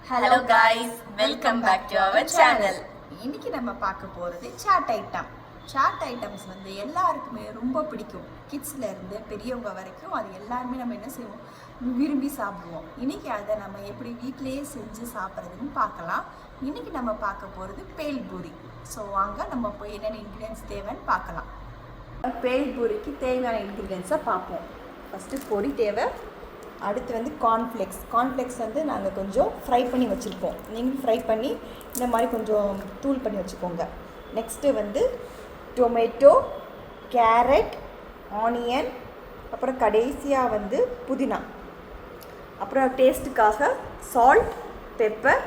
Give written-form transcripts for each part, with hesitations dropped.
Hello guys, welcome back to our channel. இன்னைக்கு நம்ம பார்க்க போறது சாட் ஐட்டம். சாட் ஐட்டம்ஸ் வந்து எல்லாருக்குமே ரொம்ப பிடிக்கும். கிட்ஸ்ல இருந்து பெரியவங்க வரைக்கும் அது எல்லாருமே நம்ம என்ன செய்வோம், விரும்பி சாப்பிடுவோம். இன்னைக்கு அதை நம்ம எப்படி வீட்டிலேயே செஞ்சு சாப்பிட்றதுன்னு பார்க்கலாம். இன்னைக்கு நம்ம பார்க்க போறது பேல் பூரி. ஸோ வாங்க நம்ம போய் என்னென்ன இன்க்ரீடியன்ஸ் தேவைன்னு பார்க்கலாம். பேல் பூரிக்கு தேவையான இன்க்ரீடியன்ஸை பார்ப்போம். ஃபஸ்ட்டு பொரி தேவை. அடுத்து வந்து கார்ன்ஃப்ளெக்ஸ் வந்து நாங்கள் கொஞ்சம் ஃப்ரை பண்ணி வச்சுருப்போம். நீங்கள் ஃப்ரை பண்ணி இந்த மாதிரி கொஞ்சம் தூள் பண்ணி வச்சுக்கோங்க. நெக்ஸ்ட்டு வந்து டொமேட்டோ, கேரட், ஆனியன், அப்புறம் கடைசியாக வந்து புதினா, அப்புறம் டேஸ்ட்டுக்காக சால்ட், பெப்பர்,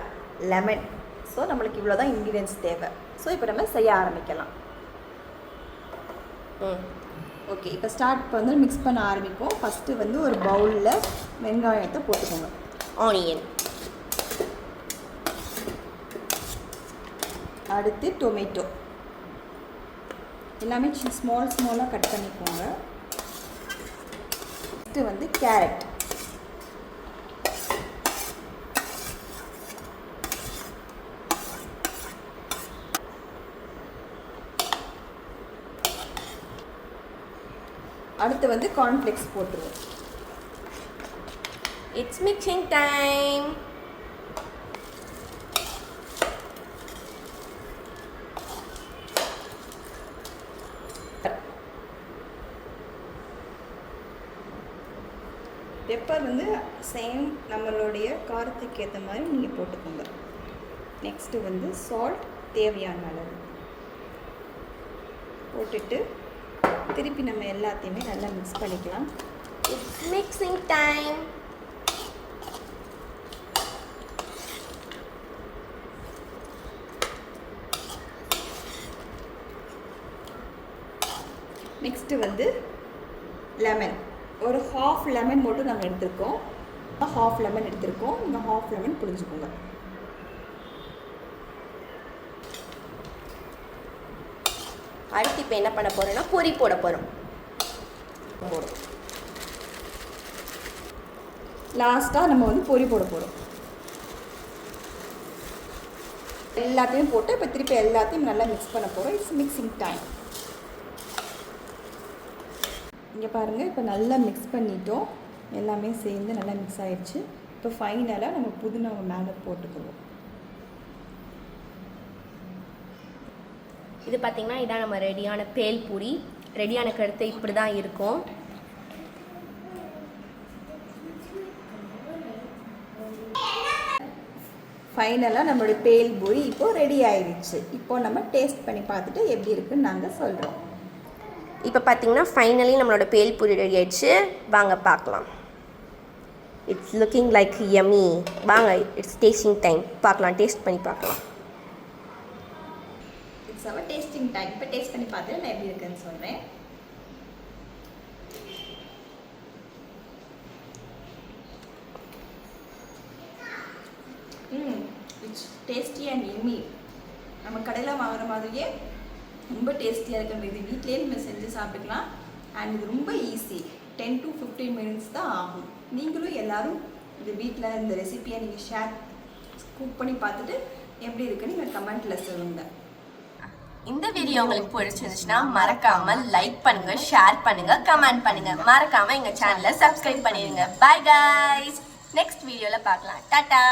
லெமன். ஸோ நம்மளுக்கு இவ்வளோ தான் இன்க்ரீடியன்ஸ் தேவை. ஸோ இப்போ நம்ம செய்ய ஆரம்பிக்கலாம். ஓகே, இப்போ வந்து மிக்ஸ் பண்ண ஆரம்பிப்போம். ஃபஸ்ட்டு வந்து ஒரு பவுலில் வெங்காயத்தை போட்டுக்கோங்க. ஆனியன், அடுத்து டொமேட்டோ, எல்லாமே ஸ்மாலாக கட் பண்ணிக்கோங்க. நெக்ஸ்ட்டு வந்து கேரட், அடுத்து வந்து கார்ன்ஃப்ளெக்ஸ் போட்டுருவோம். it's mixing time. பெப்பர் வந்து சேம் நம்மளுடைய காரத்துக்கு ஏற்ற மாதிரி நீங்கள் போட்டுக்கோங்க. நெக்ஸ்ட்டு வந்து சால்ட் தேவையான அளவு போட்டுட்டு திருப்பி நம்ம எல்லாத்தையுமே நல்லா மிக்ஸ் பண்ணிக்கலாம். It's mixing time. நெக்ஸ்ட்டு வந்து லெமன், ஒரு ஹாஃப் லெமன் மட்டும் நாங்கள் எடுத்துருக்கோம். ஹாஃப் லெமன் எடுத்துருக்கோம். இந்த ஹாஃப் லெமன் புழிஞ்சுக்கோங்க. அடுத்து இப்போ என்ன பண்ண போகிறோன்னா பொரி போட போகிறோம். லாஸ்ட்டாக நம்ம வந்து பொரி போட போகிறோம். எல்லாத்தையும் போட்டு இப்போ திருப்பி எல்லாத்தையும் நல்லா மிக்ஸ் பண்ண போகிறோம். It's mixing time. இங்கே பாருங்கள், இப்போ நல்லா மிக்ஸ் பண்ணிட்டோம். எல்லாமே சேர்ந்து நல்லா மிக்ஸ் ஆகிடுச்சு. இப்போ ஃபைனலாக நம்ம புதினாவை மேலே போட்டுக்குவோம். இது பார்த்திங்கன்னா இதான் நம்ம ரெடியான பேல் பூரி. ரெடியான கருத்து இப்படி தான் இருக்கும். ஃபைனலாக நம்மளுடைய பேல் பூரி இப்போது ரெடி ஆயிடுச்சு. இப்போது நம்ம டேஸ்ட் பண்ணி பார்த்துட்டு எப்படி இருக்குன்னு நாங்கள் சொல்கிறோம். இப்போ பார்த்திங்கன்னா ஃபைனலி நம்மளோட பேல் பூரி ரெடி ஆயிடுச்சு. வாங்க பார்க்கலாம். It's looking like yummy. வாங்க, இட்ஸ் டேஸ்டிங் டைம். பார்க்கலாம், டேஸ்ட் பண்ணி பார்க்கலாம். It's our tasting time. இப்போ டேஸ்ட் பண்ணி பார்த்துட்டு நான் எப்படி இருக்குன்னு சொல்கிறேன். It's tasty and yummy. நம்ம கடையில் வாங்குற மாதிரியே ரொம்ப டேஸ்டியாக இருக்கிறது. இது வீட்டிலேயே நம்ம செஞ்சு சாப்பிட்டுக்கலாம். அண்ட் இது ரொம்ப ஈஸி. 10 to 15 minutes தான் ஆகும். நீங்களும் எல்லோரும் இது வீட்டில் இந்த ரெசிபியை நீங்கள் குக் பண்ணி பார்த்துட்டு எப்படி இருக்குன்னு நீங்கள் கமெண்ட்டில் சொல்லுங்கள். இந்த வீடியோ உங்களுக்கு பிடிச்சிருந்துச்சுன்னா மறக்காம லைக் பண்ணுங்க, ஷேர் பண்ணுங்க, கமெண்ட் பண்ணுங்க. மறக்காம எங்க சேனலை சப்ஸ்கிரைப் பண்ணிடுங்க. பை கைஸ், நெக்ஸ்ட் வீடியோல பார்க்கலாம். டாடா.